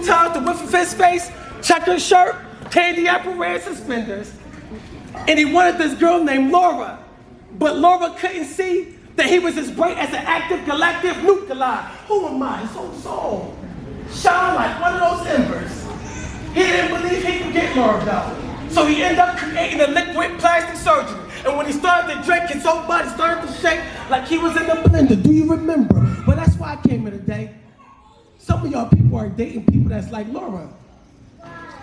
times, the whiff of his face, checkered shirt, candy apple red suspenders. And he wanted this girl named Laura. But Laura couldn't see that he was as bright as an active galactic nuclei. Who am I? So shine like one of those embers. He didn't believe he could get Laura though. So he ended up creating a liquid plastic surgery. And when he started to drink, his whole body started to shake like he was in the blender. Do you remember? Well, that's why I came here today. Some of y'all people are dating people that's like Laura,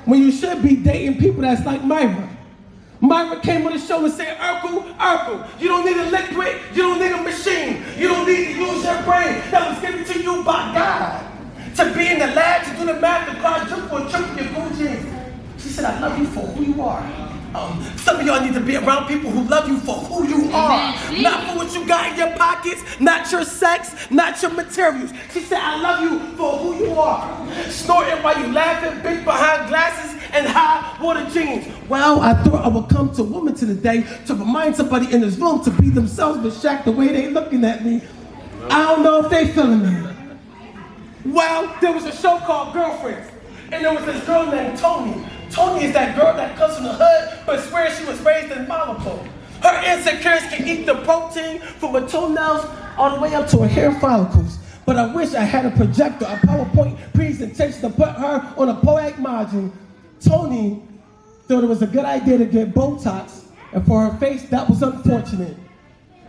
when you should be dating people that's like Myra. Myra came on the show and said, Urkel, you don't need a liquid, you don't need a machine, you don't need to use your brain that was given to you by God. To be in the lab, to do the math, to quadruple and triple your cool genes. She said, I love you for who you are. Some of y'all need to be around people who love you for who you are. Not for what you got in your pockets, not your sex, not your materials. She said, I love you for who you are. Snorting while you laughing, big behind glasses and high water jeans. Well, I thought I would come to Woman to the Day to remind somebody in this room to be themselves, but Shaq, the way they looking at me, I don't know if they feeling me. Well, there was a show called Girlfriends, and there was this girl named Tony. Tony is that girl that comes from the hood, but swears she was raised in Malibu. Her insecurities can eat the protein from her toenails all the way up to her hair follicles. But I wish I had a projector, a PowerPoint presentation to put her on a POAC module. Tony thought it was a good idea to get Botox, and for her face, that was unfortunate.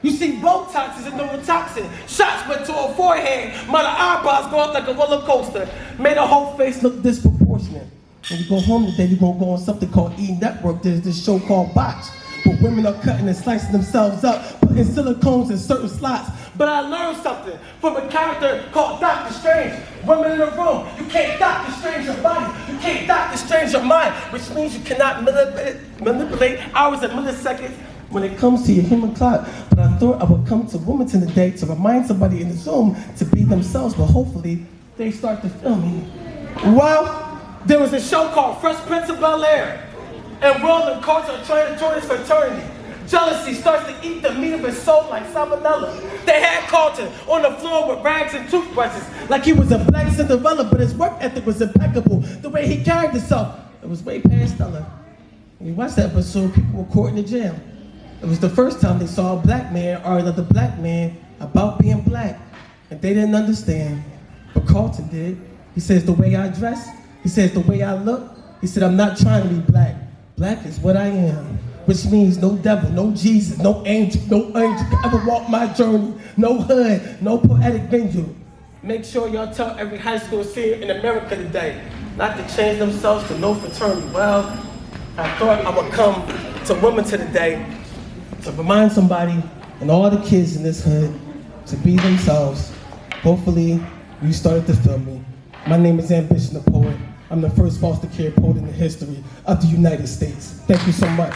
You see, Botox is a neurotoxin. Shots went to her forehead, made her eyebrows go up like a roller coaster, made her whole face look disproportionate. When you go home today, you're gonna go on something called E! Network. There's this show called Botch, where women are cutting and slicing themselves up, putting silicones in certain slots. But I learned something from a character called Dr. Strange. Women in the room, you can't Dr. Strange your body, you can't Dr. Strange your mind, which means you cannot manipulate hours and milliseconds when it comes to your human clock. But I thought I would come to Wilmington today to remind somebody in the Zoom to be themselves, but hopefully they start to feel me. Well, there was a show called Fresh Prince of Bel-Air, and Will and Coach are trying to join his fraternity. Jealousy starts to eat the meat of his soul like salmonella. They had Carlton on the floor with rags and toothbrushes like he was a black Cinderella, but his work ethic was impeccable. The way he carried himself, it was way past stellar. When you watch that episode, people were caught in the jail. It was the first time they saw a black man or another black man about being black, and they didn't understand, but Carlton did. He says, the way I dress, he says, the way I look, he said, I'm not trying to be black. Black is what I am, which means no devil, no Jesus, no angel can ever walk my journey, no hood, no poetic venue. Make sure y'all tell every high school senior in America today not to change themselves to no fraternity. Well, I thought I would come to Wilmington today to remind somebody and all the kids in this hood to be themselves. Hopefully, you started to feel me. My name is Ambition the Poet. I'm the first foster care poet in the history of the United States. Thank you so much.